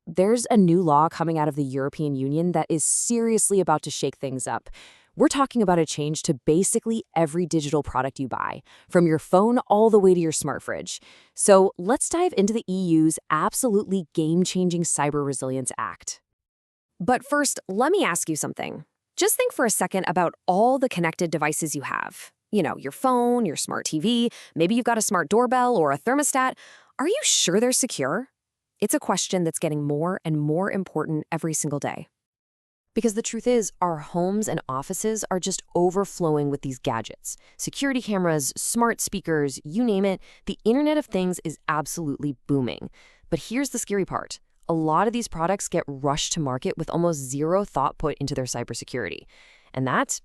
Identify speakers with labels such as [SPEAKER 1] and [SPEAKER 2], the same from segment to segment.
[SPEAKER 1] There's a new law coming out of the European Union that is seriously about to shake things up. We're talking about a change to basically every digital product you buy, from your phone all the way to your smart fridge. So let's dive into the EU's absolutely game-changing Cyber Resilience Act. But first, let me ask you something. Just think for a second about all the connected devices you have. Your phone, your smart TV, maybe you've got a smart doorbell or a thermostat. Are you sure they're secure? It's a question that's getting more and more important every single day. Because the truth is, our homes and offices are just overflowing with these gadgets. Security cameras, smart speakers, you name it, the Internet of Things is absolutely booming. But here's the scary part. A lot of these products get rushed to market with almost zero thought put into their cybersecurity. And that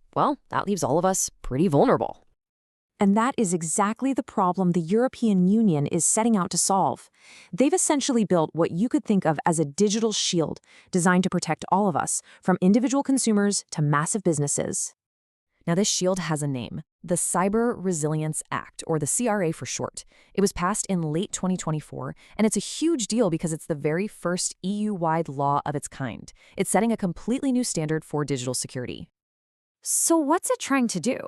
[SPEAKER 1] leaves all of us pretty vulnerable.
[SPEAKER 2] And that is exactly the problem the European Union is setting out to solve. They've essentially built what you could think of as a digital shield designed to protect all of us, from individual consumers to massive businesses.
[SPEAKER 3] Now, this shield has a name, the Cyber Resilience Act, or the CRA for short. It was passed in late 2024, and it's a huge deal because it's the very first EU-wide law of its kind. It's setting a completely new standard for digital security.
[SPEAKER 2] So what's it trying to do?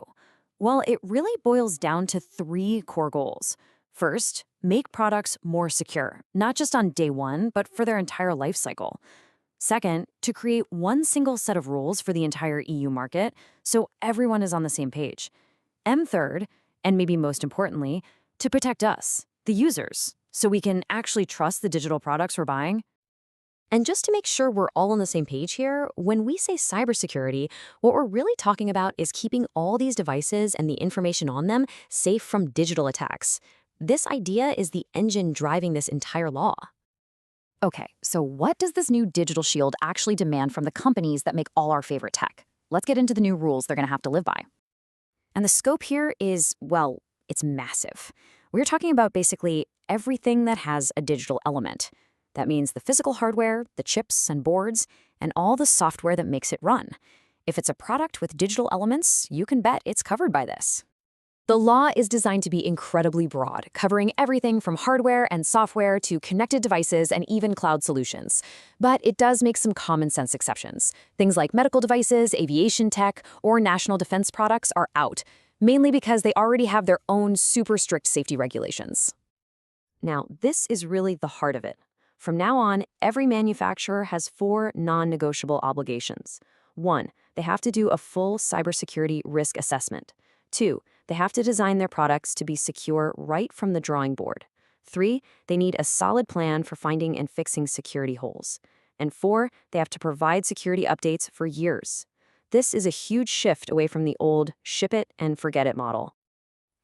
[SPEAKER 2] Well, it really boils down to 3 core goals. First, make products more secure, not just on day one, but for their entire life cycle. Second, to create one single set of rules for the entire EU market so everyone is on the same page. And third, and maybe most importantly, to protect us, the users, so we can actually trust the digital products we're buying.
[SPEAKER 1] And just to make sure we're all on the same page here, when we say cybersecurity, what we're really talking about is keeping all these devices and the information on them safe from digital attacks. This idea is the engine driving this entire law.
[SPEAKER 4] Okay, so what does this new digital shield actually demand from the companies that make all our favorite tech? Let's get into the new rules they're going to have to live by. And the scope here is, it's massive. We're talking about basically everything that has a digital element. That means the physical hardware, the chips and boards, and all the software that makes it run. If it's a product with digital elements, you can bet it's covered by this.
[SPEAKER 1] The law is designed to be incredibly broad, covering everything from hardware and software to connected devices and even cloud solutions. But it does make some common sense exceptions. Things like medical devices, aviation tech, or national defense products are out, mainly because they already have their own super strict safety regulations. Now, this is really the heart of it. From now on, every manufacturer has 4 non-negotiable obligations. 1, they have to do a full cybersecurity risk assessment. 2, they have to design their products to be secure right from the drawing board. 3, they need a solid plan for finding and fixing security holes. And 4, they have to provide security updates for years. This is a huge shift away from the old ship it and forget it model.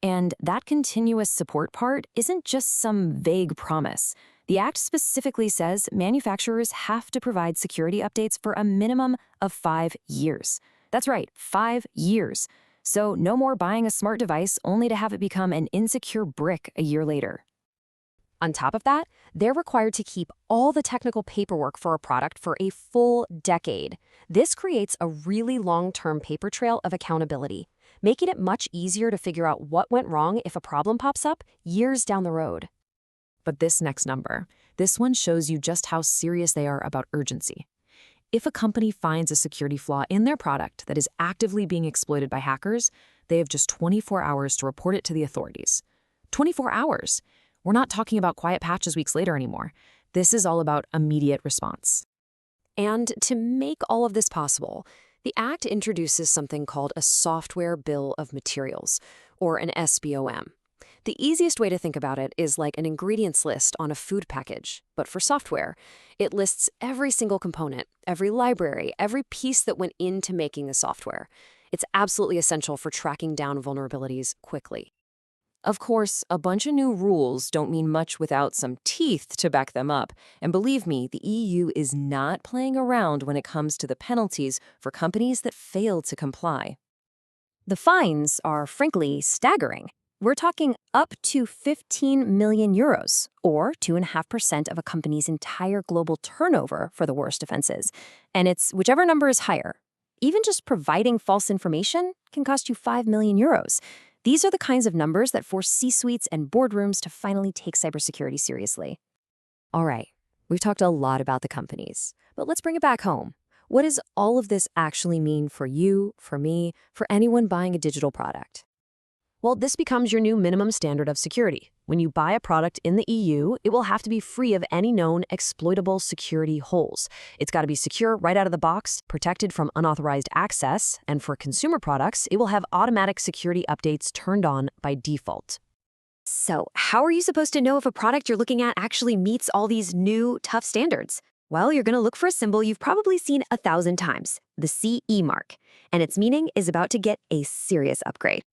[SPEAKER 3] And that continuous support part isn't just some vague promise. The Act specifically says manufacturers have to provide security updates for a minimum of 5 years. That's right, 5 years. So no more buying a smart device only to have it become an insecure brick a year later.
[SPEAKER 1] On top of that, they're required to keep all the technical paperwork for a product for a full decade. This creates a really long-term paper trail of accountability, making it much easier to figure out what went wrong if a problem pops up years down the road.
[SPEAKER 3] But this next number, this one shows you just how serious they are about urgency. If a company finds a security flaw in their product that is actively being exploited by hackers, they have just 24 hours to report it to the authorities. 24 hours! We're not talking about quiet patches weeks later anymore. This is all about immediate response.
[SPEAKER 1] And to make all of this possible, the Act introduces something called a Software Bill of Materials, or an SBOM. The easiest way to think about it is like an ingredients list on a food package, but for software. It lists every single component, every library, every piece that went into making the software. It's absolutely essential for tracking down vulnerabilities quickly. Of course, a bunch of new rules don't mean much without some teeth to back them up. And believe me, the EU is not playing around when it comes to the penalties for companies that fail to comply.
[SPEAKER 4] The fines are frankly staggering. We're talking up to 15 million euros, or 2.5% of a company's entire global turnover for the worst offenses. And it's whichever number is higher. Even just providing false information can cost you 5 million euros. These are the kinds of numbers that force C-suites and boardrooms to finally take cybersecurity seriously.
[SPEAKER 1] All right, We've talked a lot about the companies, but let's bring it back home. What does all of this actually mean for you, for me, for anyone buying a digital product? Well, this becomes your new minimum standard of security. When you buy a product in the EU, it will have to be free of any known exploitable security holes. It's got to be secure right out of the box, protected from unauthorized access, and for consumer products, it will have automatic security updates turned on by default.
[SPEAKER 2] So, how are you supposed to know if a product you're looking at actually meets all these new, tough standards? Well, you're going to look for a symbol you've probably seen 1,000 times, the CE mark, and its meaning is about to get a serious upgrade.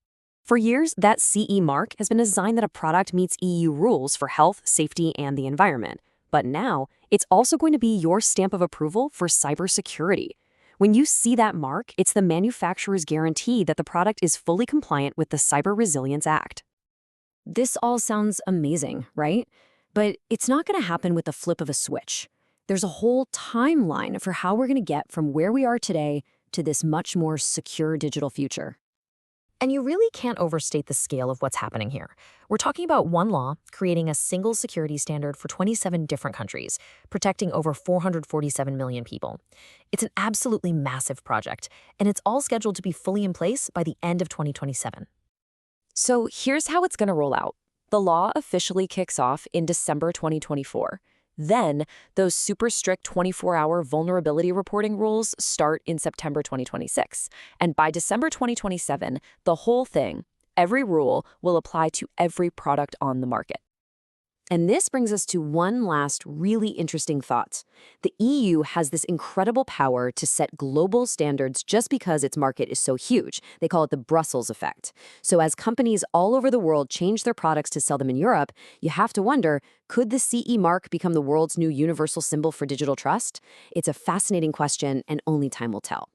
[SPEAKER 1] For years, that CE mark has been a sign that a product meets EU rules for health, safety, and the environment. But now, it's also going to be your stamp of approval for cybersecurity. When you see that mark, it's the manufacturer's guarantee that the product is fully compliant with the Cyber Resilience Act.
[SPEAKER 2] This all sounds amazing, right? But it's not going to happen with the flip of a switch. There's a whole timeline for how we're going to get from where we are today to this much more secure digital future.
[SPEAKER 3] And you really can't overstate the scale of what's happening here. We're talking about one law creating a single security standard for 27 different countries, protecting over 447 million people. It's an absolutely massive project, and it's all scheduled to be fully in place by the end of 2027.
[SPEAKER 1] So here's how it's going to roll out. The law officially kicks off in December 2024. Then, those super strict 24-hour vulnerability reporting rules start in September 2026. And by December 2027, the whole thing, every rule, will apply to every product on the market. And this brings us to one last really interesting thought. The EU has this incredible power to set global standards just because its market is so huge. They call it the Brussels effect. So as companies all over the world change their products to sell them in Europe, you have to wonder, could the CE mark become the world's new universal symbol for digital trust? It's a fascinating question, and only time will tell.